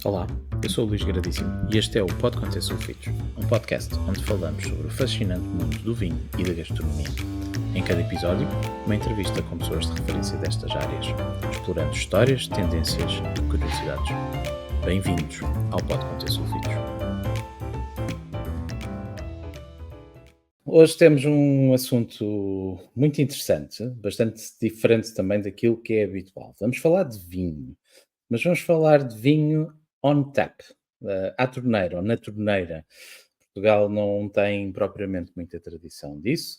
Olá, eu sou o Luís Gradíssimo e este é o Pode Conter Sulfitos, um podcast onde falamos sobre o fascinante mundo do vinho e da gastronomia. Em cada episódio, uma entrevista com pessoas de referência destas áreas, explorando histórias, tendências e curiosidades. Bem-vindos ao Pode Conter Sulfitos. Hoje temos um assunto muito interessante, bastante diferente também daquilo que é habitual. Vamos falar de vinho, mas vamos falar de vinho on tap, à torneira ou na torneira. Portugal não tem propriamente muita tradição disso,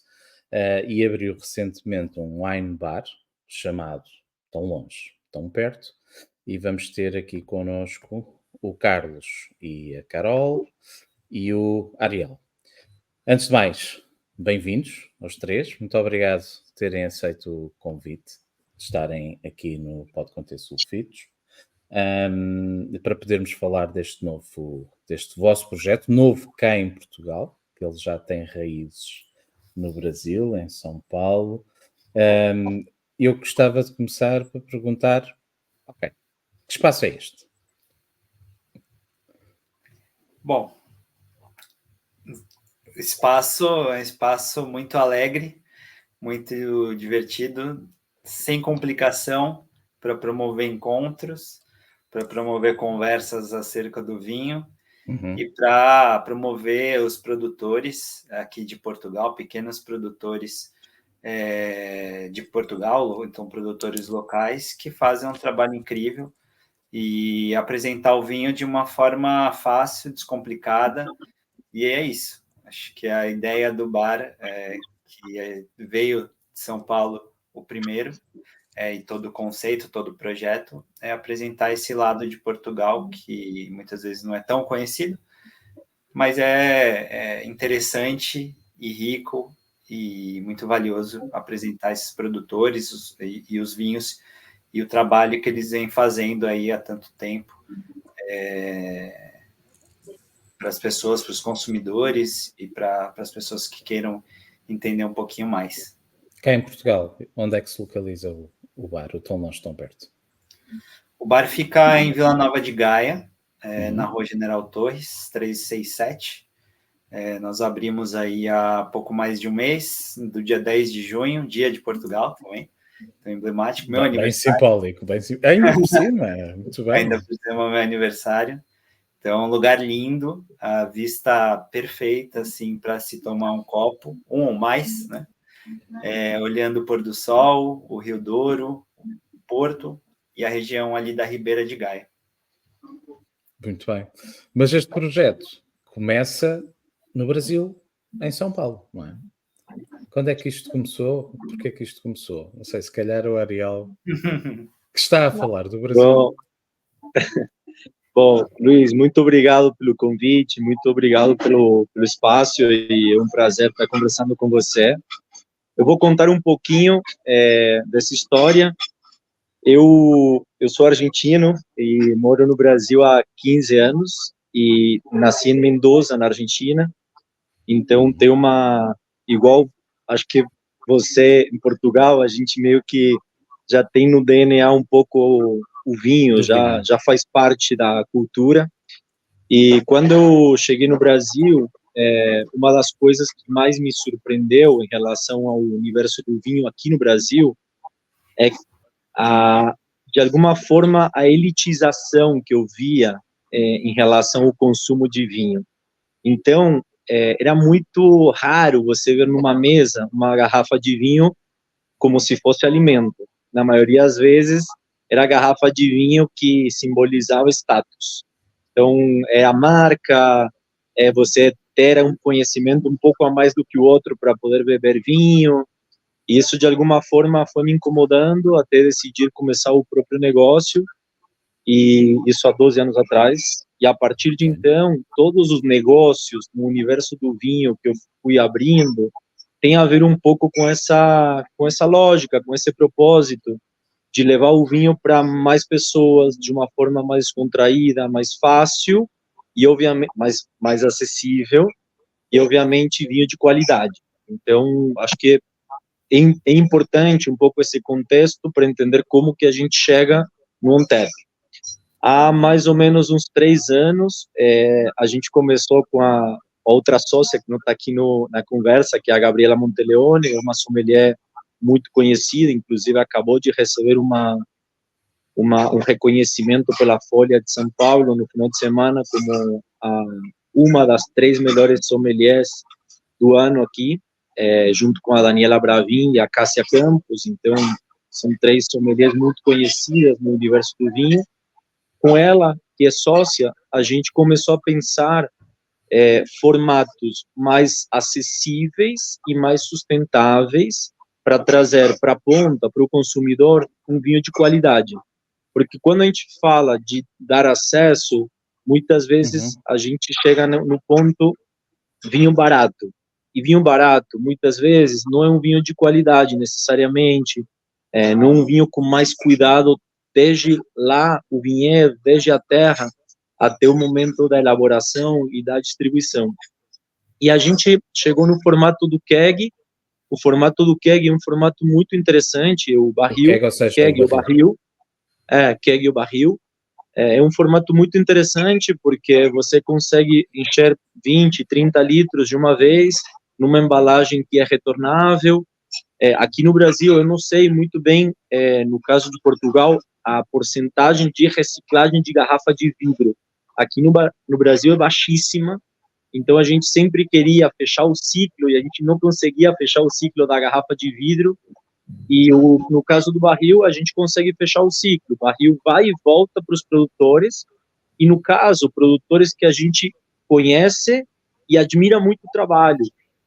e abriu recentemente um wine bar chamado Tão Longe, Tão Perto, e vamos ter aqui connosco o Carlos e a Carol e o Ariel. Antes de mais, bem-vindos aos três. Muito obrigado por terem aceito o convite de estarem aqui no Pode Conter Sulfitos, para podermos falar deste vosso projeto, novo cá em Portugal, que ele já tem raízes no Brasil, em São Paulo. Eu gostava de começar para perguntar, ok, que espaço é este? Bom, espaço é um espaço muito alegre, muito divertido, sem complicação, para promover encontros, para promover conversas acerca do vinho e para promover os produtores aqui de Portugal, pequenos produtores de Portugal, então produtores locais, que fazem um trabalho incrível e apresentar o vinho de uma forma fácil, descomplicada, e é isso. Acho que a ideia do bar, veio de São Paulo o primeiro, e todo o conceito, todo o projeto, é apresentar esse lado de Portugal, que muitas vezes não é tão conhecido, mas é interessante e rico e muito valioso apresentar esses produtores e os vinhos e o trabalho que eles vêm fazendo aí há tanto tempo, para as pessoas, para os consumidores e para as pessoas que queiram entender um pouquinho mais. Cá em Portugal, onde é que se localiza o bar, o Tão Longe, Tão Perto? O bar fica em Vila Nova de Gaia, na Rua General Torres, 367. Nós abrimos aí há pouco mais de um mês, do dia 10 de junho, dia de Portugal também, então emblemático, meu aniversário. Simbólico, ainda por cima, muito bem. Ainda por cima, meu aniversário. Então, um lugar lindo, a vista perfeita, assim, para se tomar um copo, um ou mais, né? Olhando o pôr do sol, o Rio Douro, o Porto e a região ali da Ribeira de Gaia. Muito bem. Mas este projeto começa no Brasil, em São Paulo, não é? Quando é que isto começou? Porquê que isto começou? Não sei, se calhar o Ariel, que está a falar do Brasil. Bom, Luís, muito obrigado pelo convite, muito obrigado pelo espaço e é um prazer estar conversando com você. Eu vou contar um pouquinho dessa história. Eu sou argentino e moro no Brasil há 15 anos e nasci em Mendoza, na Argentina. Então, tem igual, acho que você, em Portugal, a gente meio que já tem no DNA um pouco o vinho, já faz parte da cultura. E quando eu cheguei no Brasil, uma das coisas que mais me surpreendeu em relação ao universo do vinho aqui no Brasil é de alguma forma a elitização que eu via em relação ao consumo de vinho. Então, era muito raro você ver numa mesa uma garrafa de vinho como se fosse alimento. Na maioria das vezes, era a garrafa de vinho que simbolizava status. Então, é a marca, você ter um conhecimento um pouco a mais do que o outro para poder beber vinho. E isso, de alguma forma, foi me incomodando até decidir começar o próprio negócio, e isso há 12 anos atrás. E a partir de então, todos os negócios no universo do vinho que eu fui abrindo tem a ver um pouco com essa lógica, com esse propósito de levar o vinho para mais pessoas de uma forma mais contraída, mais fácil e obviamente mais acessível, e obviamente vinho de qualidade. Então, acho que é importante um pouco esse contexto para entender como que a gente chega no on tap. Há mais ou menos uns 3 anos, a gente começou com a outra sócia, que não está aqui na conversa, que é a Gabriela Monteleone, uma sommelier muito conhecida, inclusive acabou de receber um reconhecimento pela Folha de São Paulo no final de semana como uma das 3 melhores sommeliers do ano aqui, junto com a Daniela Bravin e a Cássia Campos. Então, são 3 sommeliers muito conhecidas no universo do vinho. Com ela, que é sócia, a gente começou a pensar formatos mais acessíveis e mais sustentáveis para trazer para a ponta, para o consumidor, um vinho de qualidade. Porque quando a gente fala de dar acesso, muitas vezes a gente chega no ponto vinho barato. E vinho barato, muitas vezes, não é um vinho de qualidade necessariamente, não é um vinho com mais cuidado desde lá, o vinhedo, desde a terra, até o momento da elaboração e da distribuição. E a gente chegou no formato do keg. O formato do keg é um formato muito interessante, o barril, keg e o barril. Keg e o barril. É um formato muito interessante, porque você consegue encher 20, 30 litros de uma vez, numa embalagem que é retornável. Aqui no Brasil, eu não sei muito bem, no caso de Portugal, a porcentagem de reciclagem de garrafa de vidro. Aqui no Brasil é baixíssima, então a gente sempre queria fechar o ciclo e a gente não conseguia fechar o ciclo da garrafa de vidro. E no caso do barril, a gente consegue fechar o ciclo. O barril vai e volta para os produtores, e no caso, produtores que a gente conhece e admira muito o trabalho.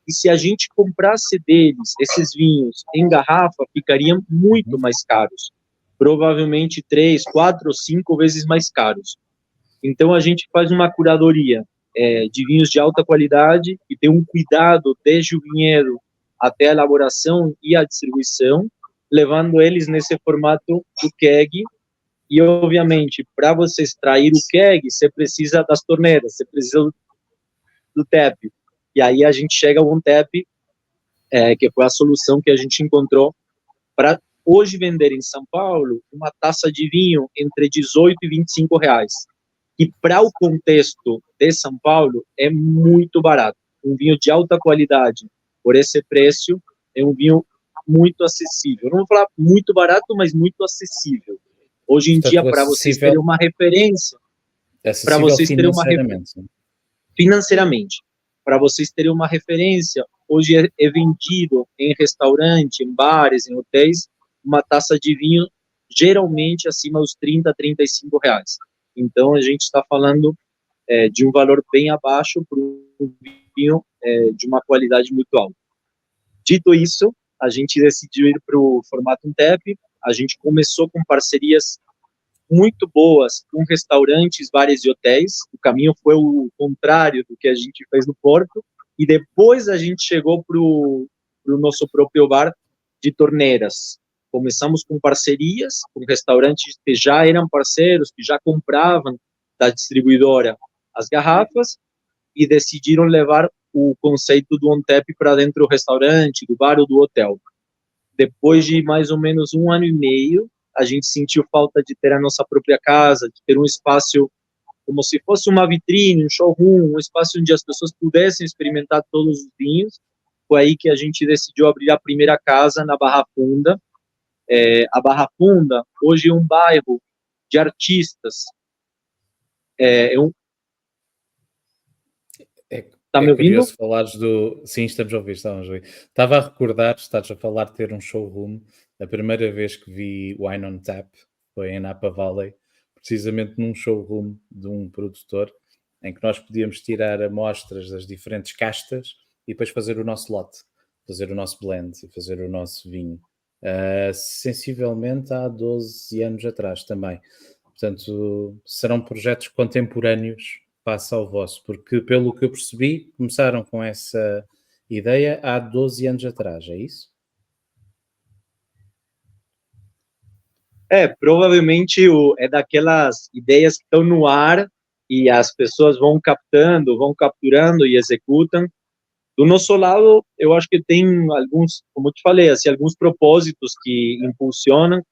E se a gente comprasse deles esses vinhos em garrafa, ficariam muito mais caros. Provavelmente 3, 4 ou 5 vezes mais caros. Então a gente faz uma curadoria de vinhos de alta qualidade e tem um cuidado desde o vinhedo até a elaboração e a distribuição, levando eles nesse formato do keg. E, obviamente, para você extrair o keg, você precisa das torneiras, você precisa do tap. E aí a gente chega ao OnTap, que foi a solução que a gente encontrou para hoje vender em São Paulo uma taça de vinho entre 18 e 25 reais. E para o contexto de São Paulo, é muito barato. Um vinho de alta qualidade, por esse preço, é um vinho muito acessível. Não vou falar muito barato, mas muito acessível. Hoje em dia, para vocês terem uma referência, para vocês terem uma financeiramente, para vocês terem uma referência, hoje é vendido em restaurante, em bares, em hotéis, uma taça de vinho geralmente acima dos 30, 35 reais. Então, a gente está falando de um valor bem abaixo para um vinho de uma qualidade muito alta. Dito isso, a gente decidiu ir para o formato OnTap. A gente começou com parcerias muito boas com restaurantes, bares e hotéis. O caminho foi o contrário do que a gente fez no Porto. E depois a gente chegou para o nosso próprio bar de torneiras. Começamos com parcerias com restaurantes que já eram parceiros, que já compravam da distribuidora as garrafas e decidiram levar o conceito do OnTap para dentro do restaurante, do bar ou do hotel. Depois de mais ou menos 1 ano e meio, a gente sentiu falta de ter a nossa própria casa, de ter um espaço como se fosse uma vitrine, um showroom, um espaço onde as pessoas pudessem experimentar todos os vinhos. Foi aí que a gente decidiu abrir a primeira casa na Barra Funda. A Barra Funda hoje é um bairro de artistas. Está me ouvindo? Curioso falares do... Sim, estamos a ouvir. Estava a recordar, estás a falar de ter um showroom. A primeira vez que vi Wine on Tap foi em Napa Valley, precisamente num showroom de um produtor, em que nós podíamos tirar amostras das diferentes castas e depois fazer o nosso lote, fazer o nosso blend e fazer o nosso vinho. Sensivelmente há 12 anos atrás também. Portanto, serão projetos contemporâneos face ao vosso, porque pelo que eu percebi, começaram com essa ideia há 12 anos atrás, é isso? Provavelmente é daquelas ideias que estão no ar e as pessoas vão captando, vão capturando e executam. Do nosso lado, eu acho que tem alguns, como eu te falei, assim, alguns propósitos que impulsionam.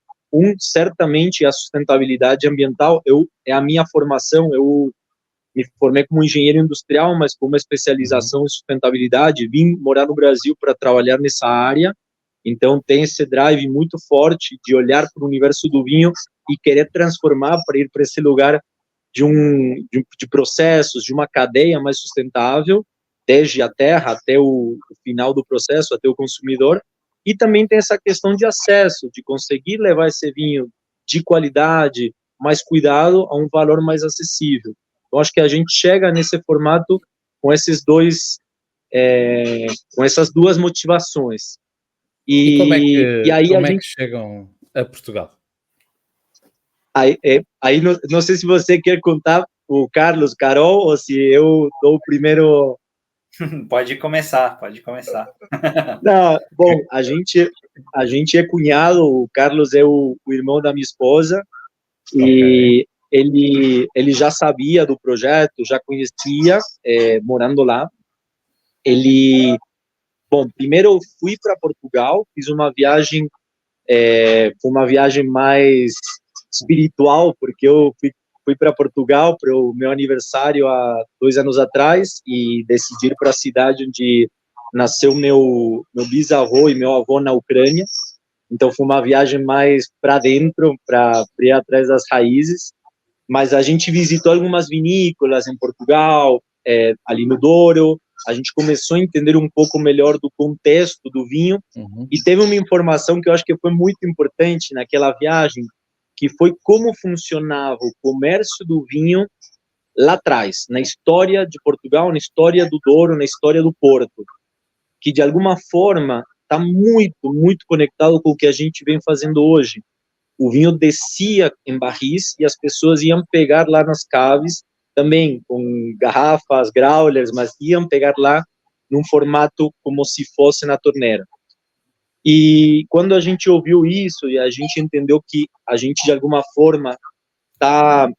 certamente a sustentabilidade ambiental. É a minha formação, eu me formei como engenheiro industrial, mas com uma especialização em sustentabilidade. Vim morar no Brasil para trabalhar nessa área, então tem esse drive muito forte de olhar para o universo do vinho e querer transformar para ir para esse lugar de processos, de uma cadeia mais sustentável, desde a terra até o final do processo, até o consumidor. E também tem essa questão de acesso, de conseguir levar esse vinho de qualidade, mais cuidado, a um valor mais acessível. Eu acho que a gente chega nesse formato com com essas duas motivações. E E aí como é que chegam a Portugal? Aí não sei se você quer contar, o Carlos, Carol, ou se eu dou o primeiro. Pode começar. Não, bom, a gente é cunhado, o Carlos é o irmão da minha esposa, e ele já sabia do projeto, já conhecia, morando lá. Bom, primeiro eu fui para Portugal, fiz uma viagem, foi uma viagem mais espiritual, porque eu fui para Portugal para o meu aniversário há 2 anos atrás e decidi ir para a cidade onde nasceu meu bisavô e meu avô na Ucrânia. Então foi uma viagem mais para dentro, para ir atrás das raízes. Mas a gente visitou algumas vinícolas em Portugal, ali no Douro. A gente começou a entender um pouco melhor do contexto do vinho. E teve uma informação que eu acho que foi muito importante naquela viagem, que foi como funcionava o comércio do vinho lá atrás, na história de Portugal, na história do Douro, na história do Porto, que de alguma forma está muito, muito conectado com o que a gente vem fazendo hoje. O vinho descia em barris e as pessoas iam pegar lá nas caves, também com garrafas, growlers, mas iam pegar lá num formato como se fosse na torneira. E quando a gente ouviu isso e a gente entendeu que a gente, de alguma forma, está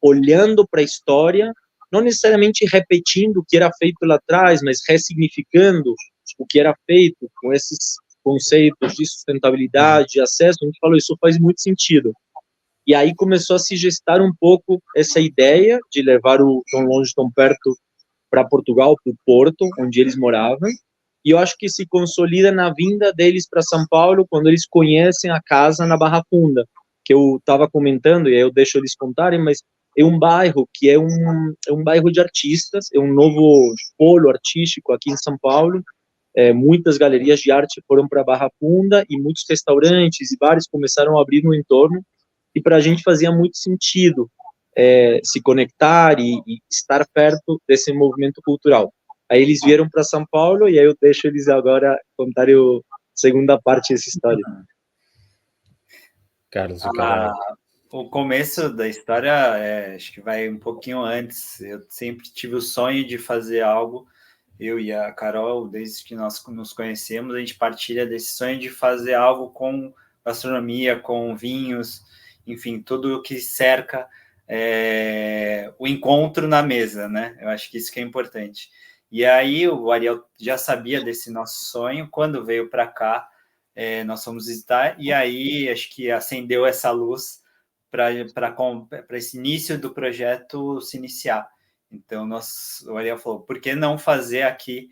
olhando para a história, não necessariamente repetindo o que era feito lá atrás, mas ressignificando o que era feito com esses conceitos de sustentabilidade, de acesso, a gente falou, isso faz muito sentido. E aí começou a se gestar um pouco essa ideia de levar o Tão Longe, Tão Perto para Portugal, para o Porto, onde eles moravam, e eu acho que se consolida na vinda deles para São Paulo, quando eles conhecem a casa na Barra Funda, que eu estava comentando, e aí eu deixo eles contarem, mas é um bairro que é um bairro de artistas, é um novo polo artístico aqui em São Paulo. Muitas galerias de arte foram para Barra Funda e muitos restaurantes e bares começaram a abrir no entorno, e para a gente fazia muito sentido se conectar e estar perto desse movimento cultural. Aí eles vieram para São Paulo e aí eu deixo eles agora contarem a segunda parte dessa história. Carlos e Carol. O começo da história, acho que vai um pouquinho antes. Eu sempre tive o sonho de fazer algo, eu e a Carol, desde que nós nos conhecemos, a gente partilha desse sonho de fazer algo com gastronomia, com vinhos, enfim, tudo o que cerca o encontro na mesa, né? Eu acho que isso que é importante. E aí o Ariel já sabia desse nosso sonho, quando veio para cá, nós fomos visitar, e aí acho que acendeu essa luz para esse início do projeto se iniciar. Então, o Ariel falou, por que não fazer aqui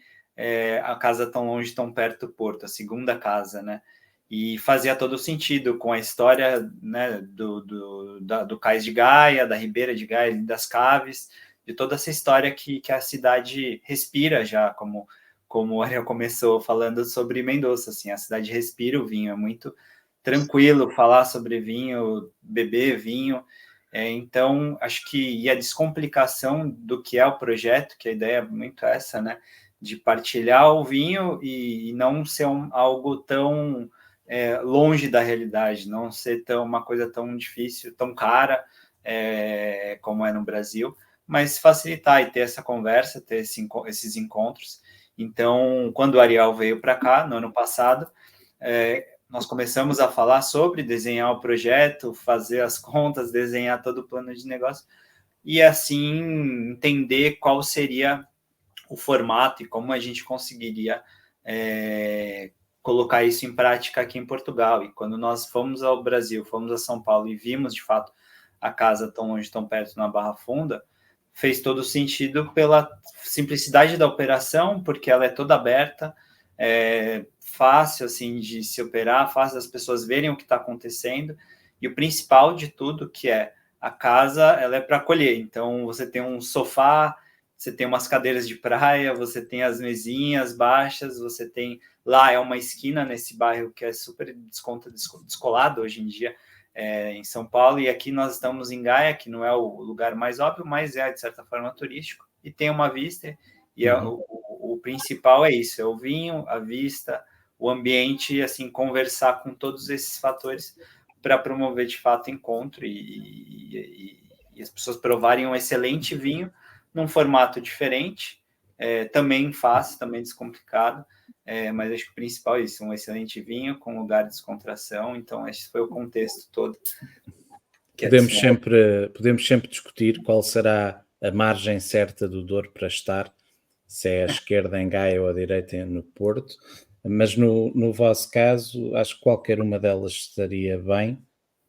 a casa Tão Longe, Tão Perto do Porto, a segunda casa, né? E fazia todo sentido com a história, né, do Cais de Gaia, da Ribeira de Gaia, das Caves, de toda essa história que a cidade respira já, como o Ariel começou falando sobre Mendoza, assim, a cidade respira o vinho, é muito tranquilo falar sobre vinho, beber vinho. Então, acho que a descomplicação do que é o projeto, que a ideia é muito essa, né? De partilhar o vinho e não ser algo tão longe da realidade, não ser uma coisa tão difícil, tão cara, como é no Brasil, mas facilitar e ter essa conversa, ter esses encontros. Então, quando o Ariel veio para cá, no ano passado, nós começamos a falar sobre desenhar o projeto, fazer as contas, desenhar todo o plano de negócio e, assim, entender qual seria o formato e como a gente conseguiria colocar isso em prática aqui em Portugal. E quando nós fomos ao Brasil, fomos a São Paulo e vimos, de fato, a casa tão longe, tão perto, na Barra Funda, fez todo sentido pela simplicidade da operação, porque ela é toda aberta, fácil assim de se operar, fácil das pessoas verem o que está acontecendo, e o principal de tudo, que é a casa, ela é para acolher. Então, você tem um sofá, você tem umas cadeiras de praia, você tem as mesinhas baixas, você tem... Lá é uma esquina nesse bairro que é super descolado hoje em dia, em São Paulo, e aqui nós estamos em Gaia, que não é o lugar mais óbvio, mas é, de certa forma, turístico, e tem uma vista, e o principal é isso, é o vinho, a vista, o ambiente, assim, conversar com todos esses fatores para promover, de fato, encontro e as pessoas provarem um excelente vinho num formato diferente, também fácil, também descomplicado, mas acho que o principal é isso, um excelente vinho com lugar de descontração. Então esse foi o contexto todo. Podemos sempre discutir qual será a margem certa do Douro para estar, se é à esquerda em Gaia ou à direita no Porto, mas no vosso caso acho que qualquer uma delas estaria bem,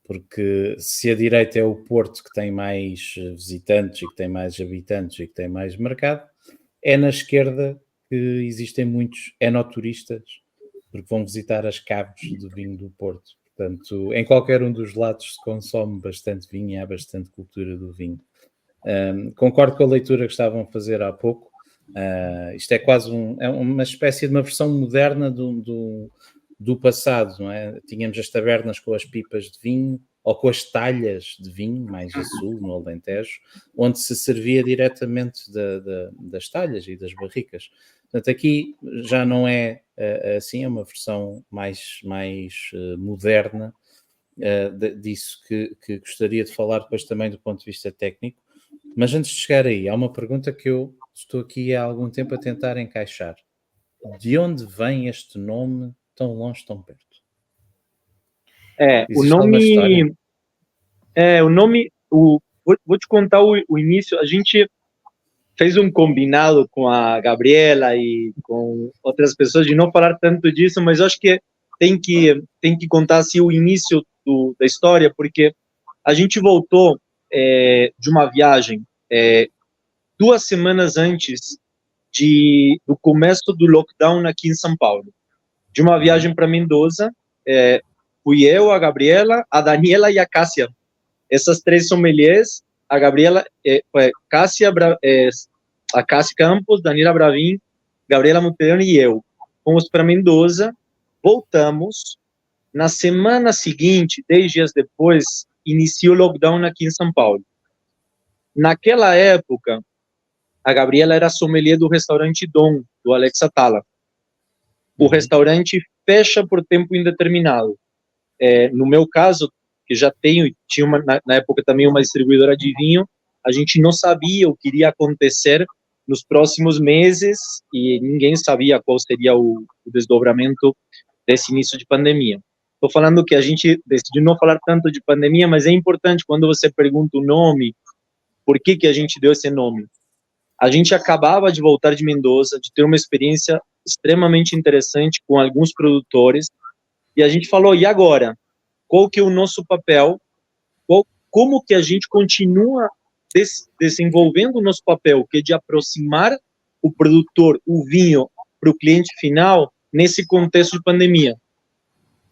porque se a direita é o Porto, que tem mais visitantes e que tem mais habitantes e que tem mais mercado, é na esquerda que existem muitos enoturistas, porque vão visitar as caves do vinho do Porto. Portanto, em qualquer um dos lados se consome bastante vinho e há bastante cultura do vinho. Concordo com a leitura que estavam a fazer há pouco. Isto é quase uma espécie de uma versão moderna do passado, não é? Tínhamos as tabernas com as pipas de vinho, ou com as talhas de vinho, mais a sul, no Alentejo, onde se servia diretamente das talhas e das barricas. Portanto, aqui já não é assim, é uma versão mais moderna disso que gostaria de falar depois também do ponto de vista técnico. Mas antes de chegar aí, há uma pergunta que eu estou aqui há algum tempo a tentar encaixar. De onde vem este nome tão longe, tão perto? Vou te contar o início. A gente fez um combinado com a Gabriela e com outras pessoas de não falar tanto disso, mas eu acho que tem que contar assim, o início da história, porque a gente voltou de uma viagem 2 semanas antes do começo do lockdown aqui em São Paulo, de uma viagem para Mendoza. Fui eu, a Gabriela, a Daniela e a Cássia. Essas 3 sommeliers, a Gabriela, a Cássia Campos, Daniela Bravin, Gabriela Monteiro e eu. Fomos para Mendoza, voltamos. Na semana seguinte, 10 dias depois, iniciou o lockdown aqui em São Paulo. Naquela época, a Gabriela era sommelier do restaurante Dom, do Alex Atala. O restaurante fecha por tempo indeterminado. No meu caso, que já tinha na época também uma distribuidora de vinho, a gente não sabia o que iria acontecer nos próximos meses e ninguém sabia qual seria o desdobramento desse início de pandemia. Estou falando que a gente decidiu não falar tanto de pandemia, mas é importante quando você pergunta o nome, por que a gente deu esse nome. A gente acabava de voltar de Mendoza, de ter uma experiência extremamente interessante com alguns produtores, e a gente falou, e agora? Qual que é o nosso papel? Como que a gente continua desenvolvendo o nosso papel, que é de aproximar o produtor, o vinho, para o cliente final, nesse contexto de pandemia?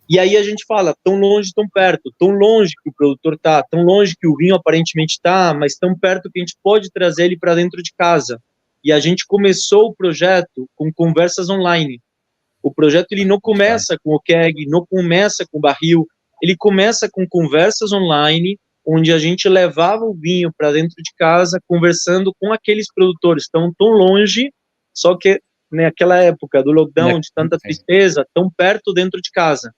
E aí a gente fala, tão longe, tão perto, tão longe que o produtor está, tão longe que o vinho aparentemente está, mas tão perto que a gente pode trazer ele para dentro de casa. E a gente começou o projeto com conversas online. O projeto ele não começa com o keg, não começa com o barril, ele começa com conversas online, onde a gente levava o vinho para dentro de casa, conversando com aqueles produtores tão longe, só que naquela época do lockdown, de tanta tristeza, tão perto dentro de casa.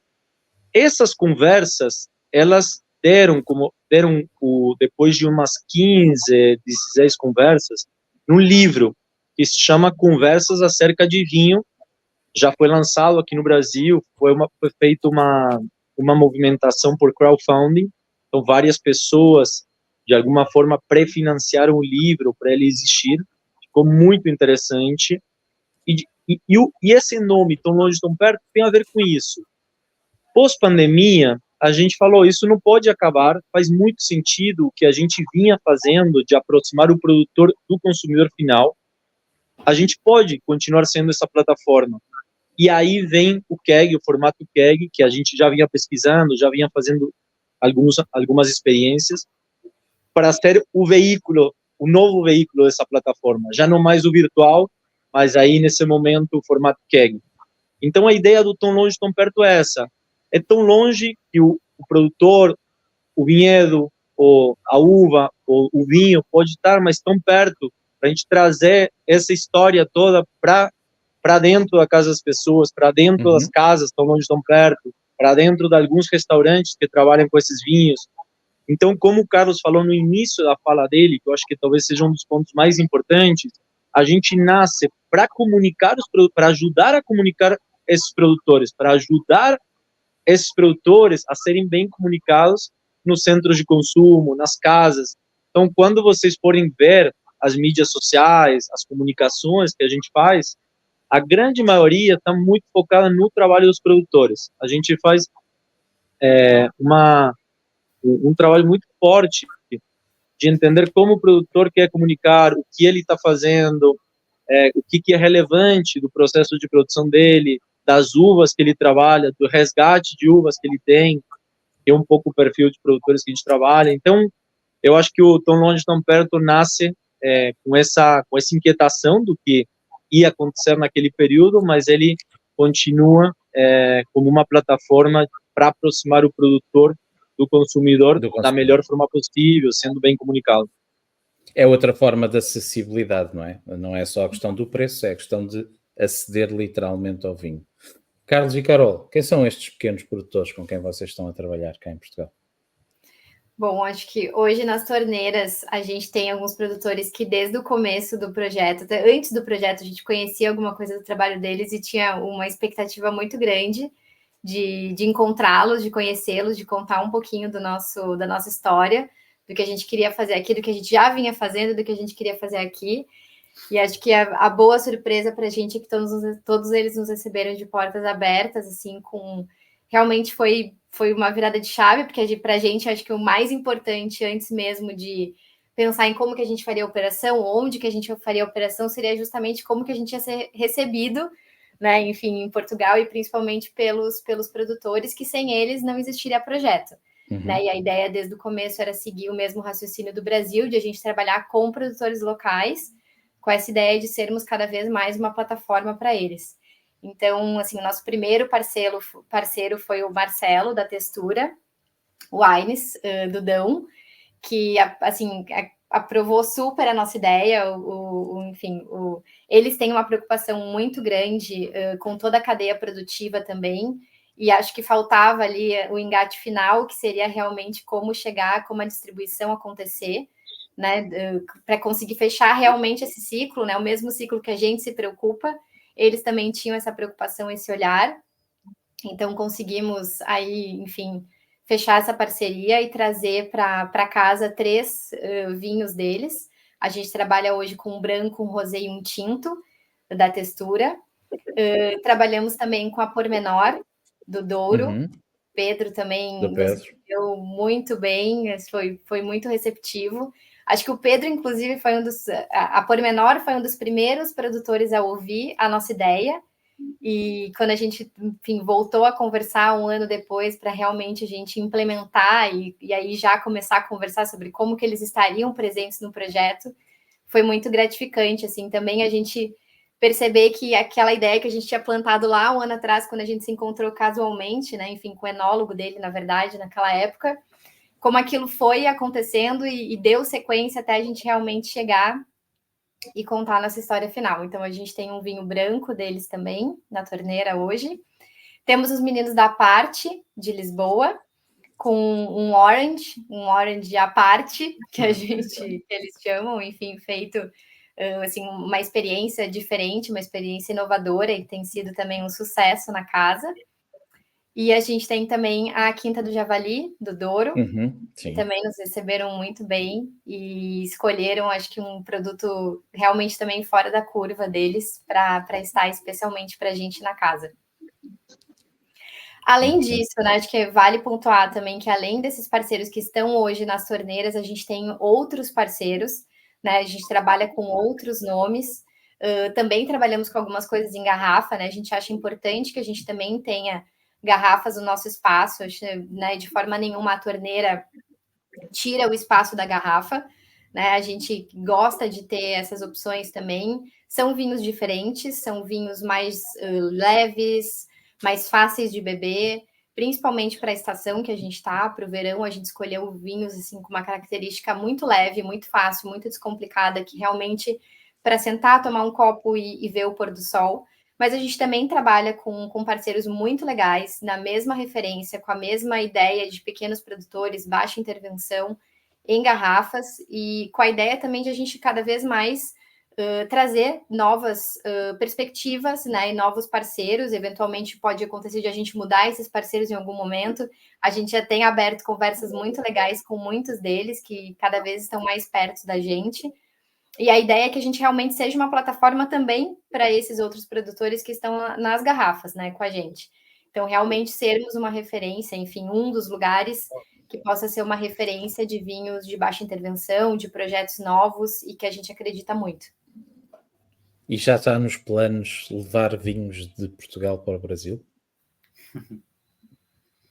Essas conversas, elas depois de umas 15, 16 conversas, num livro que se chama Conversas acerca de Vinho. Já foi lançado aqui no Brasil, foi feita uma movimentação por crowdfunding, então várias pessoas, de alguma forma, pré-financiaram o livro para ele existir, ficou muito interessante, e E esse nome, tão longe, tão perto, tem a ver com isso. Pós-pandemia, a gente falou, isso não pode acabar, faz muito sentido o que a gente vinha fazendo de aproximar o produtor do consumidor final. A gente pode continuar sendo essa plataforma. E aí vem o KEG, o formato KEG, que a gente já vinha pesquisando, já vinha fazendo algumas experiências, para ser o veículo, o novo veículo dessa plataforma. Já não mais o virtual, mas aí, nesse momento, o formato KEG. Então, a ideia do Tão Longe, Tão Perto é essa. É tão longe que o produtor, o vinhedo, ou a uva, ou o vinho pode estar, mas tão perto, para a gente trazer essa história toda para dentro da casa das pessoas, para dentro das casas, tão longe, tão perto, para dentro de alguns restaurantes que trabalham com esses vinhos. Então, como o Carlos falou no início da fala dele, que eu acho que talvez seja um dos pontos mais importantes, a gente nasce para comunicar, para ajudar a comunicar esses produtores, para ajudar esses produtores a serem bem comunicados nos centros de consumo, nas casas. Então, quando vocês forem ver as mídias sociais, as comunicações que a gente faz, a grande maioria está muito focada no trabalho dos produtores. A gente faz um trabalho muito forte de entender como o produtor quer comunicar, o que ele está fazendo, o que é relevante do processo de produção dele, das uvas que ele trabalha, do resgate de uvas que ele tem, que é um pouco o perfil de produtores que a gente trabalha. Então, eu acho que o Tão Longe, Tão Perto nasce com essa inquietação do que ia acontecer naquele período, mas ele continua como uma plataforma para aproximar o produtor do consumidor da melhor forma possível, sendo bem comunicado. É outra forma de acessibilidade, não é? Não é só a questão do preço, é a questão de aceder literalmente ao vinho. Carlos e Carol, quem são estes pequenos produtores com quem vocês estão a trabalhar cá em Portugal? Bom, acho que hoje nas torneiras a gente tem alguns produtores que desde o começo do projeto, até antes do projeto, a gente conhecia alguma coisa do trabalho deles e tinha uma expectativa muito grande de encontrá-los, de conhecê-los, de contar um pouquinho da nossa história, do que a gente queria fazer aqui, do que a gente já vinha fazendo, do que a gente queria fazer aqui. E acho que a boa surpresa para a gente é que todos eles nos receberam de portas abertas, assim, realmente foi uma virada de chave, porque para a gente acho que o mais importante, antes mesmo de pensar em como que a gente faria a operação, onde que a gente faria a operação, seria justamente como que a gente ia ser recebido, né, enfim, em Portugal, e principalmente pelos produtores, que sem eles não existiria projeto. Né? E a ideia desde o começo era seguir o mesmo raciocínio do Brasil, de a gente trabalhar com produtores locais, com essa ideia de sermos cada vez mais uma plataforma para eles. Então, assim, o nosso primeiro parceiro foi o Marcelo, da Textura, o Aines, do Dão, que, assim, aprovou super a nossa ideia, enfim, eles têm uma preocupação muito grande com toda a cadeia produtiva também, e acho que faltava ali o engate final, que seria realmente como chegar, como a distribuição acontecer, né, para conseguir fechar realmente esse ciclo, né, o mesmo ciclo que a gente se preocupa, eles também tinham essa preocupação, esse olhar, então conseguimos aí, enfim, fechar essa parceria e trazer para casa 3 vinhos deles. A gente trabalha hoje com um branco, um rosé e um tinto da Textura. Trabalhamos também com a Pormenor, do Douro. Pedro também nos recebeu muito bem, foi muito receptivo. Acho que o Pedro, inclusive, foi a Pormenor foi um dos primeiros produtores a ouvir a nossa ideia. E quando a gente, enfim, voltou a conversar um ano depois para realmente a gente implementar e aí já começar a conversar sobre como que eles estariam presentes no projeto, foi muito gratificante, assim, também a gente perceber que aquela ideia que a gente tinha plantado lá um ano atrás, quando a gente se encontrou casualmente, né, enfim, com o enólogo dele, na verdade, naquela época, como aquilo foi acontecendo e deu sequência até a gente realmente chegar e contar nossa história final. Então, a gente tem um vinho branco deles também, na torneira hoje. Temos os meninos da Parte, de Lisboa, com um orange à parte, que eles chamam, enfim, feito assim, uma experiência diferente, uma experiência inovadora, e tem sido também um sucesso na casa. E a gente tem também a Quinta do Javali, do Douro, que Sim. também nos receberam muito bem e escolheram, acho que um produto realmente também fora da curva deles para estar especialmente para a gente na casa. Além disso, né, acho que vale pontuar também que além desses parceiros que estão hoje nas torneiras, a gente tem outros parceiros, né? A gente trabalha com outros nomes. Também trabalhamos com algumas coisas em garrafa, né? A gente acha importante que a gente também tenha garrafas no nosso espaço, né? De forma nenhuma a torneira tira o espaço da garrafa, né? A gente gosta de ter essas opções também. São vinhos diferentes, são vinhos mais leves, mais fáceis de beber, principalmente para a estação que a gente está, para o verão, a gente escolheu vinhos assim com uma característica muito leve, muito fácil, muito descomplicada, que realmente para sentar, tomar um copo e ver o pôr do sol. Mas a gente também trabalha com parceiros muito legais, na mesma referência, com a mesma ideia de pequenos produtores, baixa intervenção, em garrafas, e com a ideia também de a gente cada vez mais trazer novas perspectivas, né, e novos parceiros. Eventualmente pode acontecer de a gente mudar esses parceiros em algum momento. A gente já tem aberto conversas muito legais com muitos deles, que cada vez estão mais perto da gente. E a ideia é que a gente realmente seja uma plataforma também para esses outros produtores que estão nas garrafas, né, com a gente. Então, realmente sermos uma referência, enfim, um dos lugares que possa ser uma referência de vinhos de baixa intervenção, de projetos novos e que a gente acredita muito. E já está nos planos levar vinhos de Portugal para o Brasil?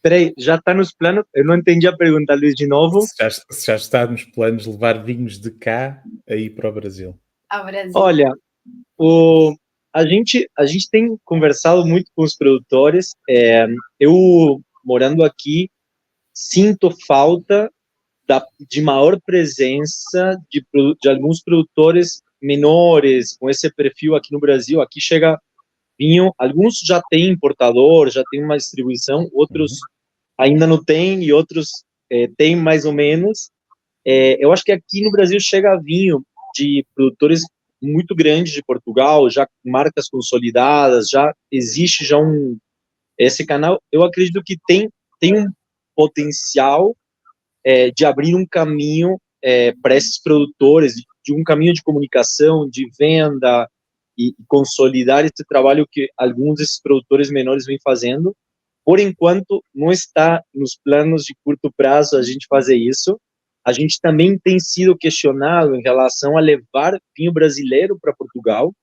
Peraí, já está nos planos? Eu não entendi a pergunta, Luís, de novo. Se já está nos planos levar vinhos de cá aí para o Brasil? Ao Brasil. Olha, a gente tem conversado muito com os produtores. Eu, morando aqui, sinto falta de maior presença de alguns produtores menores, com esse perfil aqui no Brasil. Aqui chega vinho, alguns já têm importador, já tem uma distribuição, outros ainda não têm, e outros têm mais ou menos. Eu acho que aqui no Brasil chega vinho de produtores muito grandes de Portugal, já marcas consolidadas, já existe esse canal. Eu acredito que tem um potencial de abrir um caminho para esses produtores, de um caminho de comunicação, de venda, e consolidar esse trabalho que alguns desses produtores menores vêm fazendo. Por enquanto, não está nos planos de curto prazo a gente fazer isso. A gente também tem sido questionado em relação a levar vinho brasileiro para Portugal.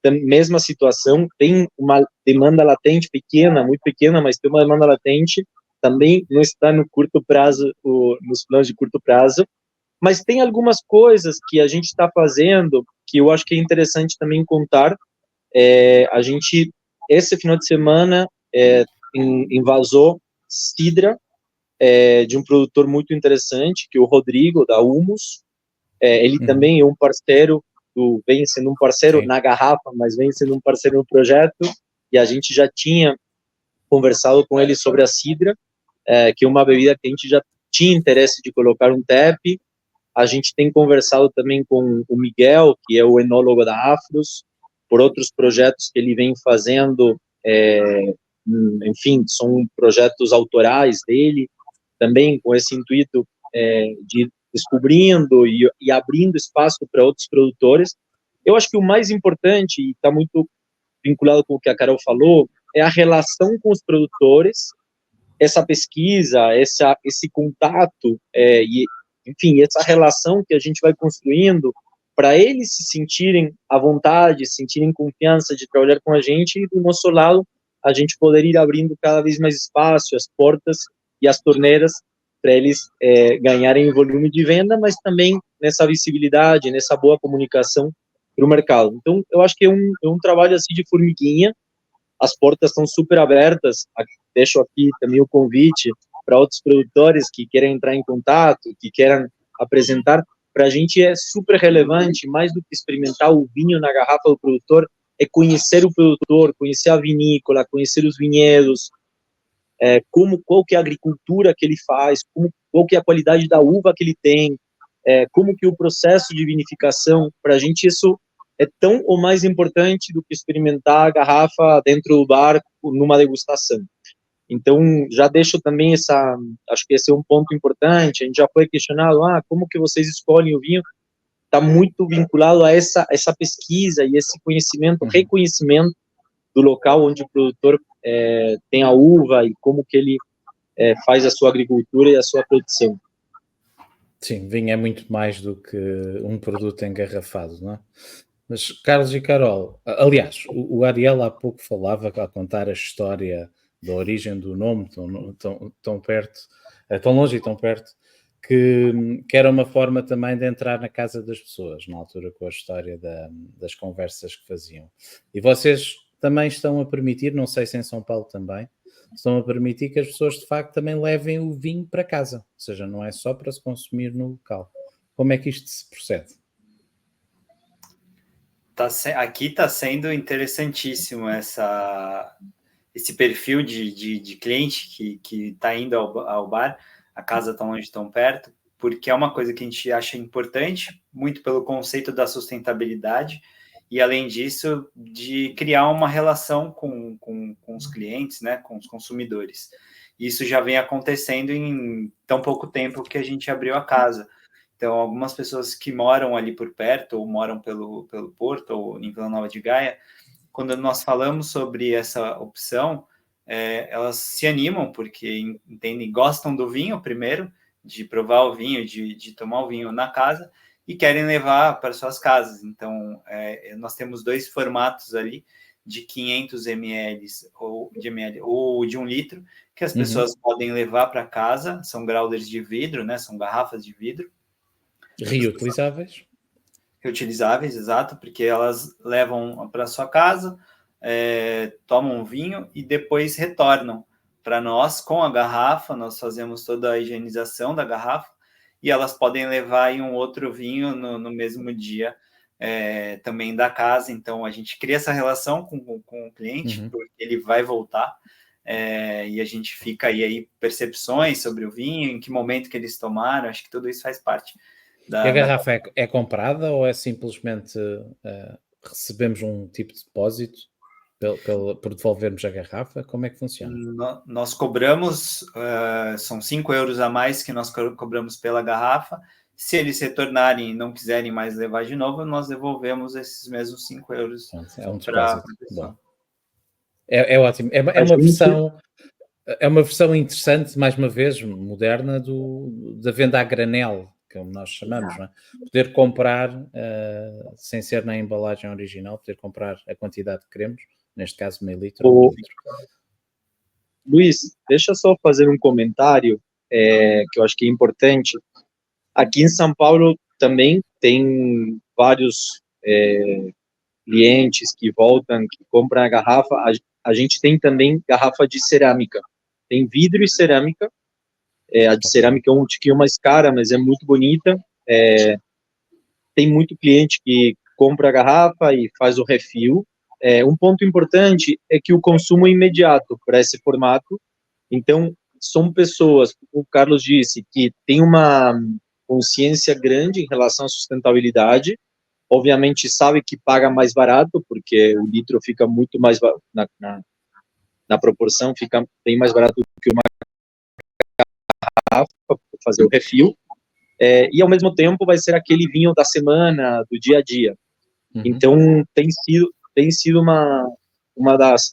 Mesma situação, tem uma demanda latente pequena, muito pequena, mas tem uma demanda latente. Também não está no curto prazo, nos planos de curto prazo. Mas tem algumas coisas que a gente está fazendo que eu acho que é interessante também contar. A gente, esse final de semana, invasou cidra de um produtor muito interessante, que é o Rodrigo, da Humus. Ele também é um parceiro, vem sendo um parceiro na garrafa, mas vem sendo um parceiro no projeto, e a gente já tinha conversado com ele sobre a cidra, que é uma bebida que a gente já tinha interesse de colocar um tap. A gente tem conversado também com o Miguel, que é o enólogo da Afros, por outros projetos que ele vem fazendo, enfim, são projetos autorais dele, também com esse intuito de descobrindo e abrindo espaço para outros produtores. Eu acho que o mais importante, e está muito vinculado com o que a Carol falou, é a relação com os produtores, essa pesquisa, esse contato, e enfim, essa relação que a gente vai construindo para eles se sentirem à vontade, sentirem confiança de trabalhar com a gente, e do nosso lado, a gente poder ir abrindo cada vez mais espaço, as portas e as torneiras, para eles ganharem volume de venda, mas também nessa visibilidade, nessa boa comunicação para o mercado. Então, eu acho que é um trabalho assim de formiguinha. As portas estão super abertas. Deixo aqui também o convite para outros produtores que querem entrar em contato, que queiram apresentar. Para a gente é super relevante, mais do que experimentar o vinho na garrafa do produtor, é conhecer o produtor, conhecer a vinícola, conhecer os vinhedos, qual que é a agricultura que ele faz, qual que é a qualidade da uva que ele tem, como que o processo de vinificação. Para a gente isso é tão ou mais importante do que experimentar a garrafa dentro do bar numa degustação. Então, já deixo também acho que esse é um ponto importante, a gente já foi questionado, como que vocês escolhem o vinho? Está muito vinculado a essa pesquisa e esse conhecimento, reconhecimento do local onde o produtor tem a uva e como que ele faz a sua agricultura e a sua produção. Sim, vinho é muito mais do que um produto engarrafado, não é? Mas, Carlos e Carol, aliás, o Ariel há pouco falava, a contar a história da origem do nome, tão perto, tão longe e tão perto, que era uma forma também de entrar na casa das pessoas, na altura com a história das conversas que faziam. E vocês também estão a permitir, não sei se em São Paulo também, estão a permitir que as pessoas de facto também levem o vinho para casa, ou seja, não é só para se consumir no local. Como é que isto se procede? Aqui está sendo interessantíssimo esse perfil de cliente que está indo ao bar, a casa tão longe, tão perto, porque é uma coisa que a gente acha importante, muito pelo conceito da sustentabilidade, e além disso, de criar uma relação com os clientes, né, com os consumidores. Isso já vem acontecendo em tão pouco tempo que a gente abriu a casa. Então, algumas pessoas que moram ali por perto, ou moram pelo Porto, ou em Vila Nova de Gaia, quando nós falamos sobre essa opção, elas se animam, porque entendem, gostam do vinho primeiro, de provar o vinho, de tomar o vinho na casa, e querem levar para suas casas. Então, nós temos 2 formatos ali, de 500 ml ou de 1 litro, que as pessoas podem levar para casa, são growlers de vidro, né? São garrafas de vidro, Reutilizáveis? Reutilizáveis, exato, porque elas levam para sua casa, tomam vinho e depois retornam para nós com a garrafa. Nós fazemos toda a higienização da garrafa e elas podem levar aí um outro vinho no mesmo dia também da casa. Então a gente cria essa relação com o cliente, porque ele vai voltar. E a gente fica aí percepções sobre o vinho, em que momento que eles tomaram. Acho que tudo isso faz parte E a garrafa é comprada ou é simplesmente recebemos um tipo de depósito por devolvermos a garrafa? Como é que funciona? Nós cobramos, são 5 euros a mais que nós cobramos pela garrafa. Se eles retornarem e não quiserem mais levar de novo, nós devolvemos esses mesmos 5 euros. É um depósito. Bom. É ótimo. É uma versão interessante, mais uma vez, moderna, da venda a granel, como nós chamamos, não é? Poder comprar, sem ser na embalagem original, poder comprar a quantidade que queremos, neste caso meio litro ou 1 litro. Luiz, deixa só fazer um comentário que eu acho que é importante. Aqui em São Paulo também tem vários clientes que voltam, que compram a garrafa. A gente tem também garrafa de cerâmica. Tem vidro e cerâmica. A de cerâmica é um tiquinho mais cara, mas é muito bonita. Tem muito cliente que compra a garrafa e faz o refil. Um ponto importante é que o consumo é imediato para esse formato. Então, são pessoas, como o Carlos disse, que tem uma consciência grande em relação à sustentabilidade. Obviamente, sabe que paga mais barato, porque o litro fica muito mais, na proporção, fica bem mais barato do que uma garrafa para fazer o refil. E, ao mesmo tempo, vai ser aquele vinho da semana, do dia a dia. Então, tem sido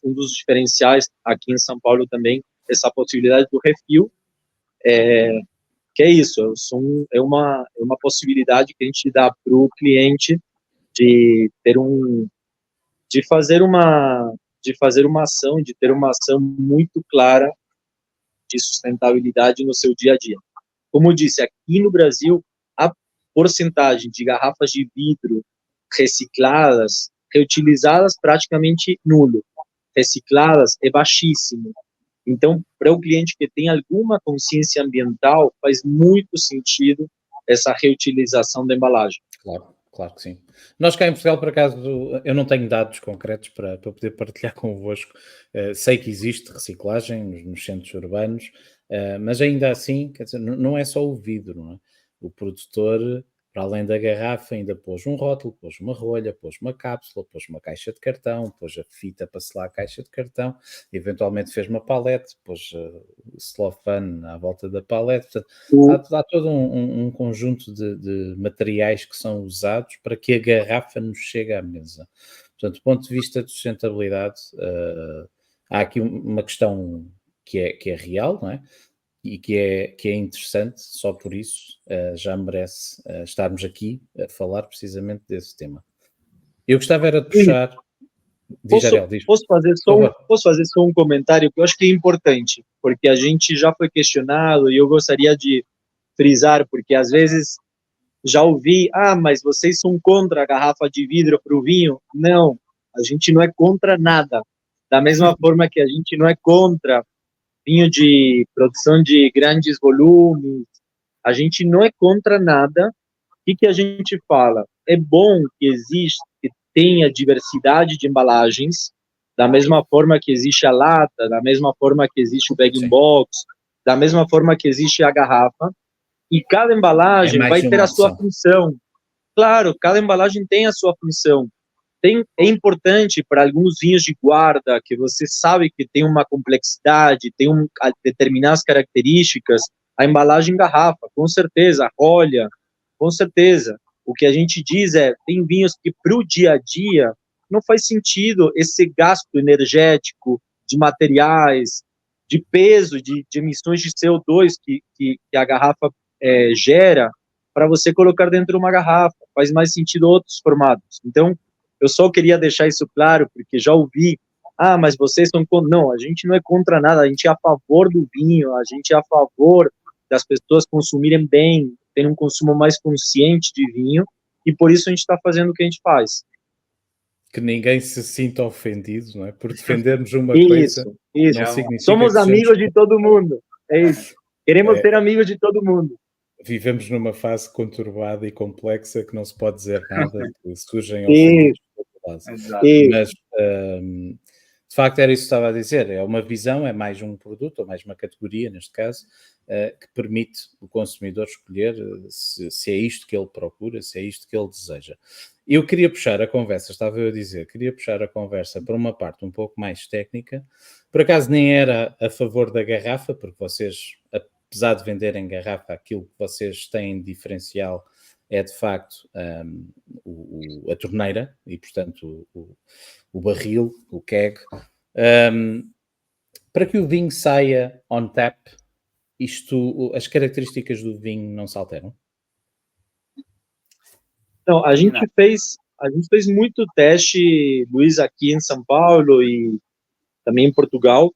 um dos diferenciais aqui em São Paulo também, essa possibilidade do refil, que é isso, é uma possibilidade que a gente dá para o cliente de fazer uma ação, de ter uma ação muito clara de sustentabilidade no seu dia a dia. Como eu disse, aqui no Brasil, a porcentagem de garrafas de vidro recicladas, reutilizadas, praticamente nulo. Recicladas é baixíssimo. Então, para o cliente que tem alguma consciência ambiental, faz muito sentido essa reutilização da embalagem. Claro que sim. Nós cá em Portugal, por acaso, eu não tenho dados concretos para poder partilhar convosco. Sei que existe reciclagem nos centros urbanos, mas ainda assim, quer dizer, não é só o vidro, não é? O produtor para além da garrafa, ainda pôs um rótulo, pôs uma rolha, pôs uma cápsula, pôs uma caixa de cartão, pôs a fita para selar a caixa de cartão, eventualmente fez uma palete, pôs celofane à volta da palete. Portanto, há todo um conjunto de materiais que são usados para que a garrafa nos chegue à mesa. Portanto, do ponto de vista de sustentabilidade, há aqui uma questão que é real, não é? E que é interessante, só por isso já merece estarmos aqui a falar precisamente desse tema. Eu gostava era de puxar... Posso fazer só um comentário que eu acho que é importante, porque a gente já foi questionado e eu gostaria de frisar, porque às vezes já ouvi, mas vocês são contra a garrafa de vidro para o vinho. Não, a gente não é contra nada. Da mesma forma que a gente não é contra vinho de produção de grandes volumes, a gente não é contra nada. O que a gente fala? É bom que tenha diversidade de embalagens, da mesma forma que existe a lata, da mesma forma que existe o bag-in-box, da mesma forma que existe a garrafa, e cada embalagem vai ter a sua função. Claro, cada embalagem tem a sua função. É importante para alguns vinhos de guarda, que você sabe que tem uma complexidade, tem determinadas características, a embalagem garrafa, com certeza, a rolha, com certeza. O que a gente diz tem vinhos que para o dia a dia não faz sentido esse gasto energético de materiais, de peso, de emissões de CO2 que a garrafa gera para você colocar dentro de uma garrafa. Faz mais sentido outros formatos. Então, eu só queria deixar isso claro, porque já ouvi, mas vocês são contra. Não, a gente não é contra nada, a gente é a favor do vinho, a gente é a favor das pessoas consumirem bem, terem um consumo mais consciente de vinho, e por isso a gente está fazendo o que a gente faz. Que ninguém se sinta ofendido, não é? Por defendermos uma coisa, não significa somos amigos de todo mundo, é isso. Queremos ser amigos de todo mundo. Vivemos numa fase conturbada e complexa que não se pode dizer nada, que surgem ofendidos. Mas, de facto, era isso que estava a dizer. É uma visão, é mais um produto, ou mais uma categoria, neste caso, que permite o consumidor escolher se é isto que ele procura, se é isto que ele deseja. Eu queria puxar a conversa, estava eu a dizer, queria puxar a conversa para uma parte um pouco mais técnica. Por acaso nem era a favor da garrafa, porque vocês, apesar de venderem garrafa, aquilo que vocês têm de diferencial é de facto a torneira e, portanto, o barril, o keg. Para que o vinho saia on tap, as características do vinho não se alteram? Então, a gente fez muito teste, Luiz, aqui em São Paulo e também em Portugal.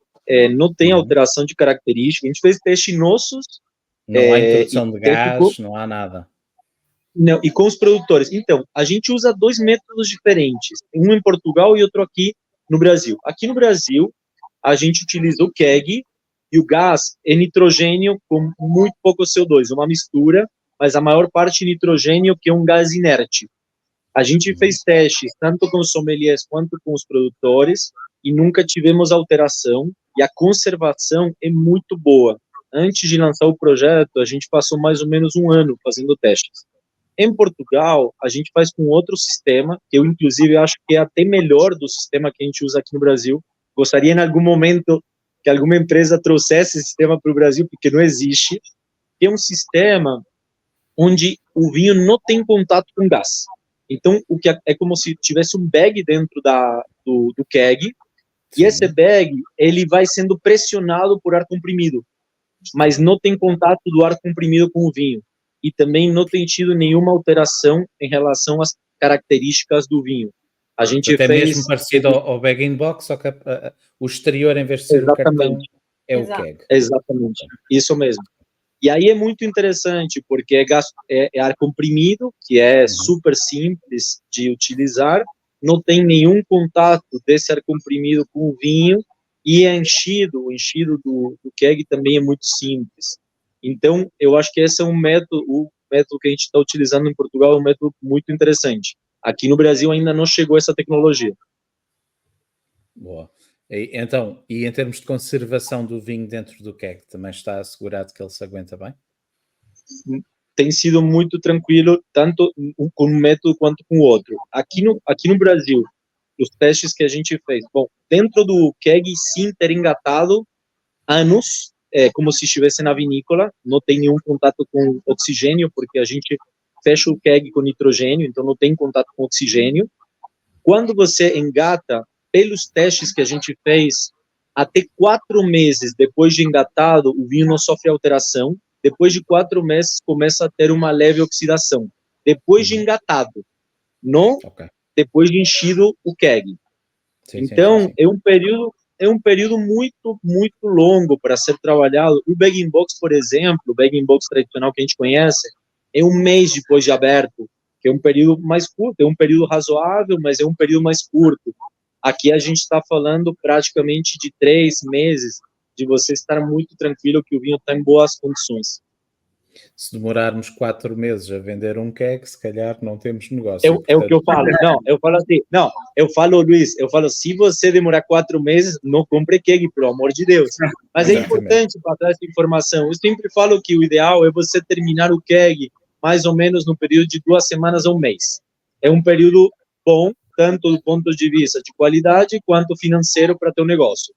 Não tem alteração de característica. A gente fez teste nossos. Não há introdução de gás, não há nada. Não, e com os produtores. Então, a gente usa 2 métodos diferentes, um em Portugal e outro aqui no Brasil. Aqui no Brasil, a gente utiliza o keg e o gás é nitrogênio com muito pouco CO2, uma mistura, mas a maior parte nitrogênio, que é um gás inerte. A gente fez testes tanto com os sommeliers quanto com os produtores e nunca tivemos alteração, e a conservação é muito boa. Antes de lançar o projeto, a gente passou mais ou menos 1 ano fazendo testes. Em Portugal, a gente faz com outro sistema, que eu, inclusive, acho que é até melhor do sistema que a gente usa aqui no Brasil. Gostaria, em algum momento, que alguma empresa trouxesse esse sistema para o Brasil, porque não existe. Que é um sistema onde o vinho não tem contato com gás. Então, o que é como se tivesse um bag dentro do keg, e esse bag, ele vai sendo pressionado por ar comprimido, mas não tem contato do ar comprimido com o vinho. E também não tem tido nenhuma alteração em relação às características do vinho. A gente até fez... mesmo parecido ao bag-in-box, só que o exterior, em vez de ser o cartão, é o keg. Exatamente, isso mesmo. E aí é muito interessante, porque é ar comprimido, que é super simples de utilizar, não tem nenhum contato desse ar comprimido com o vinho, e o enchido do keg também é muito simples. Então, eu acho que esse é o método que a gente está utilizando em Portugal, é um método muito interessante. Aqui no Brasil ainda não chegou essa tecnologia. Boa. Então, e em termos de conservação do vinho dentro do keg, também está assegurado que ele se aguenta bem? tem sido muito tranquilo, tanto com um método quanto com o outro. Aqui no Brasil, os testes que a gente fez, bom, dentro do keg, sim, ter engatado anos, como se estivesse na vinícola, não tem nenhum contato com oxigênio, porque a gente fecha o keg com nitrogênio, então não tem contato com oxigênio. Quando você engata, pelos testes que a gente fez, até 4 meses depois de engatado, o vinho não sofre alteração. Depois de 4 meses, começa a ter uma leve oxidação. Depois de engatado, não depois de enchido o keg. Então, é um período muito, muito longo para ser trabalhado. O bag-in-box, por exemplo, o bag-in-box tradicional que a gente conhece, é um mês depois de aberto, que é um período mais curto, é um período razoável, mas é um período mais curto. Aqui a gente está falando praticamente de 3 meses, de você estar muito tranquilo que o vinho está em boas condições. Se demorarmos 4 meses a vender um keg, se calhar não temos negócio. É o que eu falo. Não, eu falo assim, não, eu falo, Luiz, se você demorar 4 meses, não compre keg, pelo amor de Deus. Mas é importante passar essa informação. Eu sempre falo que o ideal é você terminar o keg mais ou menos no período de 2 semanas a um mês. É um período bom, tanto do ponto de vista de qualidade, quanto financeiro para teu negócio.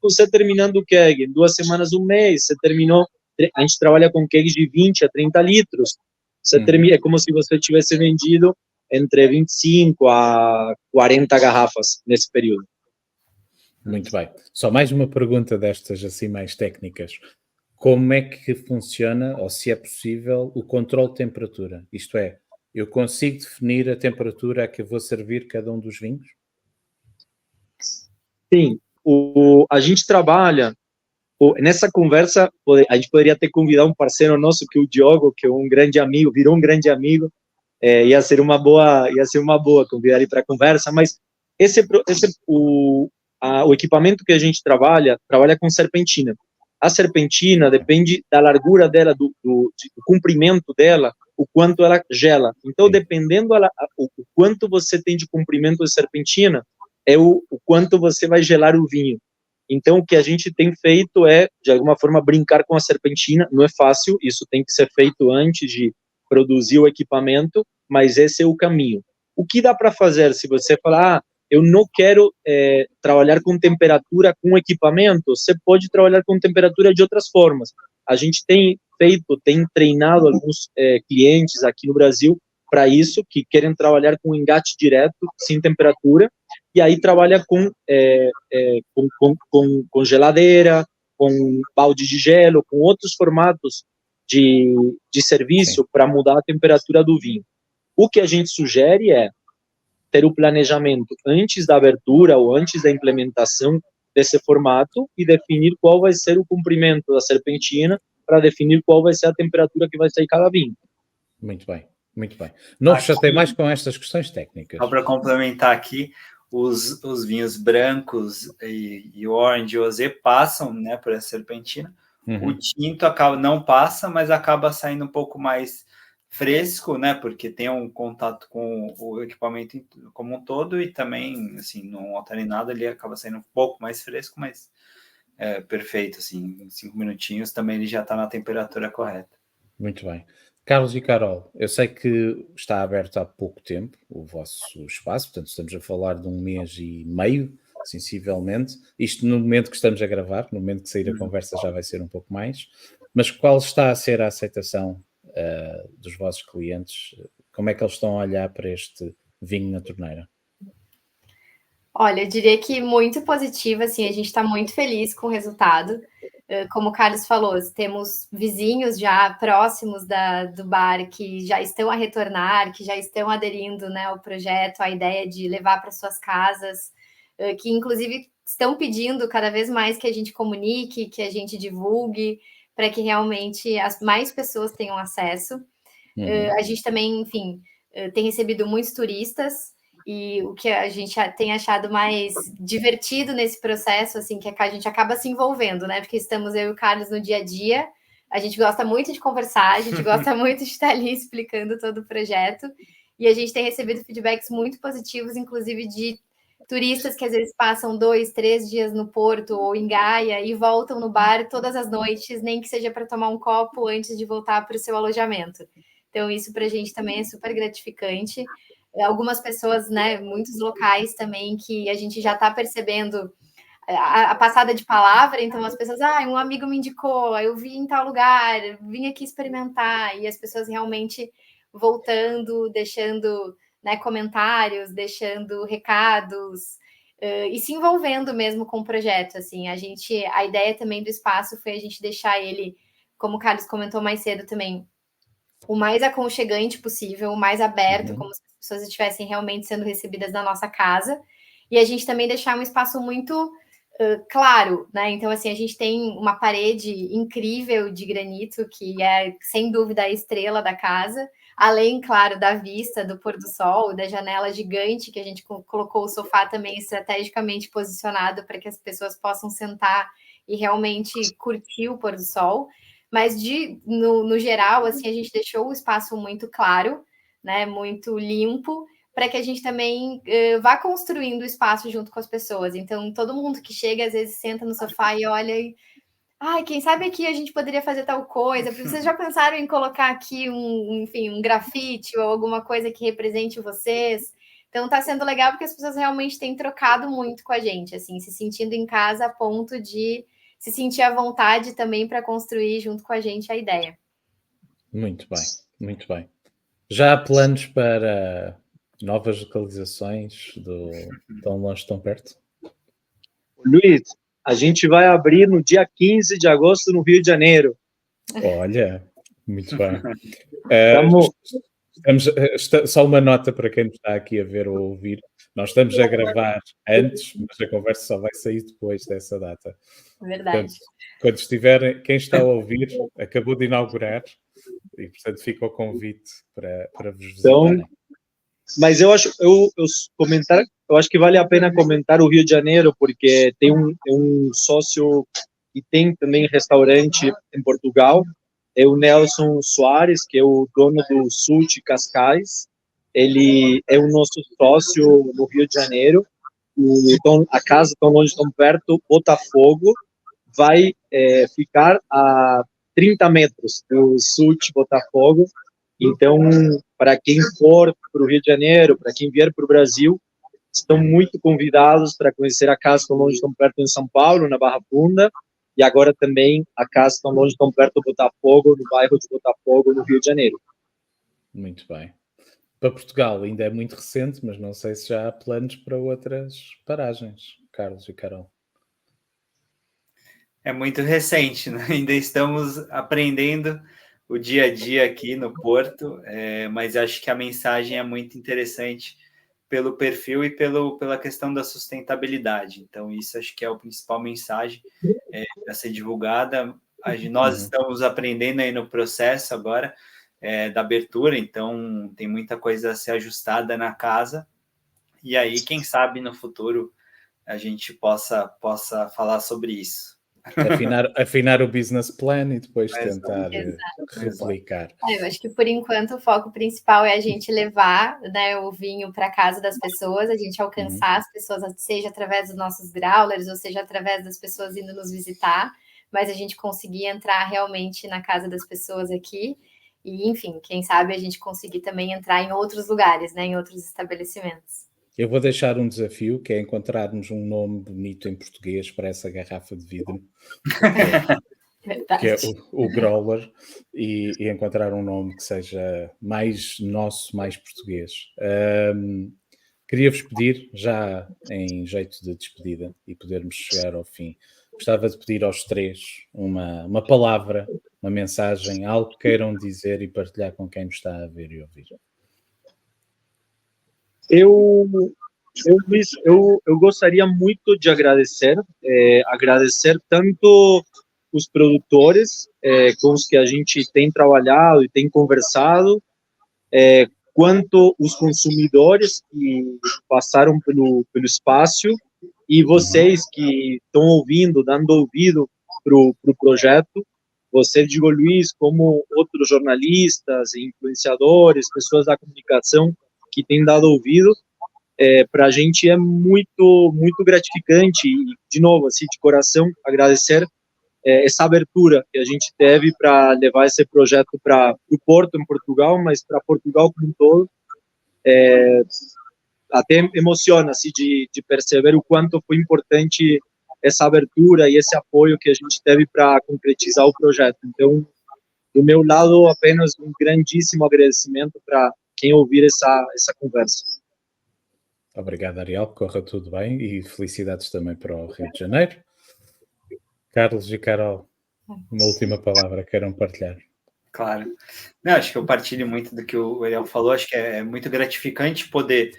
Você terminando o keg em 2 semanas, um mês, você terminou. A gente trabalha com kegs de 20 a 30 litros. Você termina, é como se você tivesse vendido entre 25 a 40 garrafas nesse período. Muito bem. Só mais uma pergunta destas assim mais técnicas. Como é que funciona, ou se é possível, o controle de temperatura? Isto é, eu consigo definir a temperatura a que eu vou servir cada um dos vinhos? Sim. A gente trabalha... Nessa conversa, a gente poderia ter convidado um parceiro nosso, que é o Diogo, que é um grande amigo, virou um grande amigo, ia ser uma boa convidar ele para a conversa, mas o equipamento que a gente trabalha com serpentina. A serpentina depende da largura dela, do comprimento dela, o quanto ela gela. Então, dependendo o quanto você tem de comprimento de serpentina, é o quanto você vai gelar o vinho. Então, o que a gente tem feito é, de alguma forma, brincar com a serpentina. Não é fácil, isso tem que ser feito antes de produzir o equipamento, mas esse é o caminho. O que dá para fazer se você falar, eu não quero trabalhar com temperatura com equipamento? Você pode trabalhar com temperatura de outras formas. A gente tem treinado alguns clientes aqui no Brasil para isso, que querem trabalhar com engate direto, sem temperatura, e aí trabalha com geladeira, com balde de gelo, com outros formatos de serviço para mudar a temperatura do vinho. O que a gente sugere é ter o planejamento antes da abertura ou antes da implementação desse formato e definir qual vai ser o comprimento da serpentina para definir qual vai ser a temperatura que vai sair cada vinho. Muito bem, muito bem. Não vos chatei mais com estas questões técnicas. Só para complementar aqui, os vinhos brancos e o orange e o rosé passam, né, por essa serpentina. O tinto não passa, mas acaba saindo um pouco mais fresco, né, porque tem um contato com o equipamento como um todo e também, assim, não altera em nada, ele acaba saindo um pouco mais fresco, mas perfeito, assim, em 5 minutinhos também ele já está na temperatura correta. Muito bem. Carlos e Carol, eu sei que está aberto há pouco tempo o vosso espaço, portanto estamos a falar de 1 mês e meio, sensivelmente, isto no momento que estamos a gravar, no momento que sair a conversa já vai ser um pouco mais, mas qual está a ser a aceitação dos vossos clientes? Como é que eles estão a olhar para este vinho na torneira? Olha, eu diria que muito positivo, assim, a gente está muito feliz com o resultado. Como o Carlos falou, temos vizinhos já próximos do bar que já estão a retornar, que já estão aderindo, né, ao projeto, à ideia de levar para suas casas, que inclusive estão pedindo cada vez mais que a gente comunique, que a gente divulgue, para que realmente mais pessoas tenham acesso. A gente também, enfim, tem recebido muitos turistas, e o que a gente tem achado mais divertido nesse processo, assim, que a gente acaba se envolvendo, né? Porque estamos eu e o Carlos no dia a dia, a gente gosta muito de conversar, a gente gosta muito de estar ali explicando todo o projeto, e a gente tem recebido feedbacks muito positivos, inclusive de turistas que às vezes passam 2, 3 dias no Porto ou em Gaia e voltam no bar todas as noites, nem que seja para tomar um copo antes de voltar para o seu alojamento. Então, isso para a gente também é super gratificante. Algumas pessoas, né, muitos locais também que a gente já está percebendo a passada de palavra, então as pessoas, um amigo me indicou, eu vi em tal lugar, vim aqui experimentar, e as pessoas realmente voltando, deixando, né, comentários, deixando recados, e se envolvendo mesmo com o projeto, assim, a ideia também do espaço foi a gente deixar ele, como o Carlos comentou mais cedo também, o mais aconchegante possível, o mais aberto, como se as pessoas estivessem realmente sendo recebidas na nossa casa, e a gente também deixar um espaço muito claro, né? Então, assim, a gente tem uma parede incrível de granito, que é, sem dúvida, a estrela da casa, além, claro, da vista do pôr do sol, da janela gigante, que a gente colocou o sofá também estrategicamente posicionado para que as pessoas possam sentar e realmente curtir o pôr do sol. Mas, no geral, assim, a gente deixou o espaço muito claro, né? Muito limpo, para que a gente também vá construindo o espaço junto com as pessoas. Então, todo mundo que chega, às vezes, senta no sofá e olha e... quem sabe aqui a gente poderia fazer tal coisa. Vocês já pensaram em colocar aqui um grafite ou alguma coisa que represente vocês? Então, está sendo legal porque as pessoas realmente têm trocado muito com a gente, assim, se sentindo em casa a ponto de se sentir à vontade também para construir junto com a gente a ideia. Muito bem, muito bem. Já há planos para novas localizações tão longe, tão perto? Luiz, a gente vai abrir no dia 15 de agosto no Rio de Janeiro. Olha, muito bem. Só uma nota para quem nos está aqui a ver ou a ouvir. Nós estamos a gravar antes, mas a conversa só vai sair depois dessa data. Verdade. Portanto, quando estiverem, quem está a ouvir acabou de inaugurar e, portanto, fica o convite para vos visitarem. Então, mas eu acho que vale a pena comentar o Rio de Janeiro, porque tem um sócio que tem também restaurante em Portugal, é o Nelson Soares, que é o dono do Sulti Cascais. Ele é o nosso sócio no Rio de Janeiro. Então, a casa tão longe, tão perto, Botafogo, vai ficar a 30 metros do Sulti Botafogo. Então, para quem for para o Rio de Janeiro, para quem vier para o Brasil, estão muito convidados para conhecer a casa tão longe, tão perto em São Paulo, na Barra Funda, e agora também a casa tão longe, tão perto do Botafogo, no bairro de Botafogo, no Rio de Janeiro. Muito bem. Para Portugal ainda é muito recente, mas não sei se já há planos para outras paragens, Carlos e Carol. É muito recente, né? Ainda estamos aprendendo o dia a dia aqui no Porto, mas acho que a mensagem é muito interessante pelo perfil e pela questão da sustentabilidade. Então, isso acho que é a principal mensagem a ser divulgada. Nós estamos aprendendo aí no processo agora da abertura, então tem muita coisa a ser ajustada na casa. E aí, quem sabe no futuro a gente possa falar sobre isso. Afinar o business plan e depois tentar replicar. Eu acho que por enquanto o foco principal é a gente levar, né, o vinho para casa das pessoas, a gente alcançar as pessoas, seja através dos nossos growlers, ou seja através das pessoas indo nos visitar, mas a gente conseguir entrar realmente na casa das pessoas aqui e, enfim, quem sabe a gente conseguir também entrar em outros lugares, né, em outros estabelecimentos. Eu vou deixar um desafio, que é encontrarmos um nome bonito em português para essa garrafa de vidro, que é o growler, e encontrar um nome que seja mais nosso, mais português. Queria-vos pedir, já em jeito de despedida, e podermos chegar ao fim, gostava de pedir aos três uma palavra, uma mensagem, algo que queiram dizer e partilhar com quem nos está a ver e ouvir. Eu gostaria muito de agradecer tanto os produtores com os que a gente tem trabalhado e tem conversado, quanto os consumidores que passaram pelo espaço e vocês que estão ouvindo, dando ouvido para o projeto. Você, Diego Luiz, como outros jornalistas, influenciadores, pessoas da comunicação que têm dado ouvido, para a gente é muito, muito gratificante e, de novo, assim, de coração, agradecer essa abertura que a gente teve para levar esse projeto para o Porto, em Portugal, mas para Portugal como um todo. Até emociona assim, de perceber o quanto foi importante essa abertura e esse apoio que a gente teve para concretizar o projeto. Então, do meu lado, apenas um grandíssimo agradecimento para quem ouvir essa conversa. Obrigado, Ariel, corra tudo bem e felicidades também para o Rio de Janeiro. Carlos e Carol, uma última palavra, queiram partilhar? Claro. Não, acho que eu partilho muito do que o Ariel falou, acho que é muito gratificante poder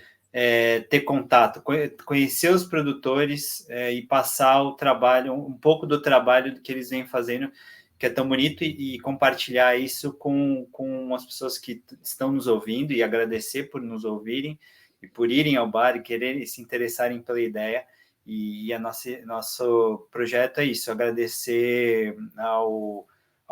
ter contato, conhecer os produtores e passar o trabalho, um pouco do trabalho que eles vêm fazendo, que é tão bonito, e compartilhar isso com as pessoas que estão nos ouvindo, e agradecer por nos ouvirem, e por irem ao bar e quererem se interessarem pela ideia. E nosso projeto é isso, agradecer ao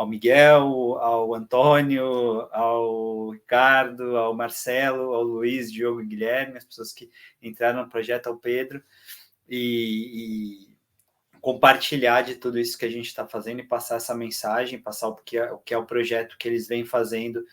Miguel, ao Antônio, ao Ricardo, ao Marcelo, ao Luiz, Diogo e Guilherme, as pessoas que entraram no projeto, ao Pedro, e compartilhar de tudo isso que a gente está fazendo e passar essa mensagem, passar o que é o projeto que eles vêm fazendo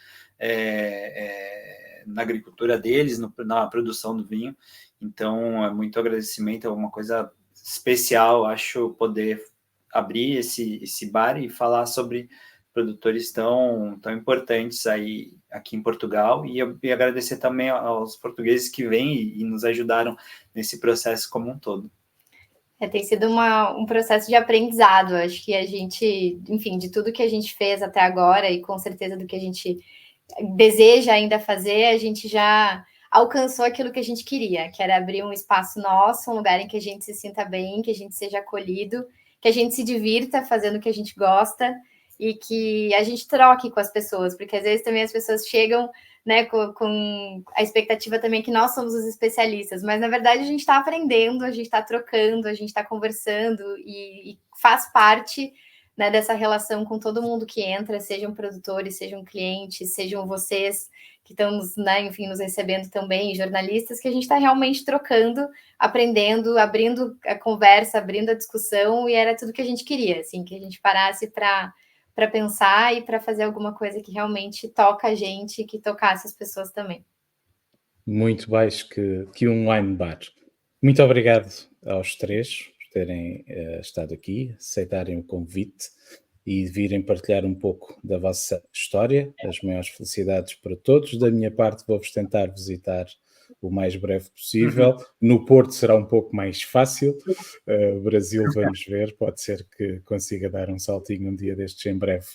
na agricultura deles, na produção do vinho. Então, é muito agradecimento, é uma coisa especial, acho, poder abrir esse bar e falar sobre produtores tão importantes aqui em Portugal, e agradecer também aos portugueses que vêm e nos ajudaram nesse processo como um todo. Tem sido um processo de aprendizado. Acho que a gente, enfim, de tudo que a gente fez até agora, e com certeza do que a gente deseja ainda fazer, a gente já alcançou aquilo que a gente queria, que era abrir um espaço nosso, um lugar em que a gente se sinta bem, que a gente seja acolhido, que a gente se divirta fazendo o que a gente gosta e que a gente troque com as pessoas, porque às vezes também as pessoas chegam, né, com a expectativa também que nós somos os especialistas, mas na verdade a gente está aprendendo, a gente está trocando, a gente está conversando e faz parte, né, dessa relação com todo mundo que entra, sejam produtores, sejam clientes, sejam vocês que estão, né, enfim, nos recebendo também, jornalistas, que a gente está realmente trocando, aprendendo, abrindo a conversa, abrindo a discussão, e era tudo que a gente queria, assim, que a gente parasse para pensar e para fazer alguma coisa que realmente toca a gente, que tocasse as pessoas também. Muito mais que um wine bar. Muito obrigado aos três por terem estado aqui, aceitarem o convite e virem partilhar um pouco da vossa história. As maiores felicidades para todos. Da minha parte, vou-vos tentar visitar o mais breve possível. No Porto será um pouco mais fácil. O Brasil, vamos ver. Pode ser que consiga dar um saltinho um dia destes em breve.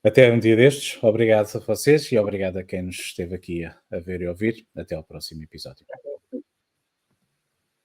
Até um dia destes. Obrigado a vocês e obrigado a quem nos esteve aqui a ver e ouvir. Até ao próximo episódio.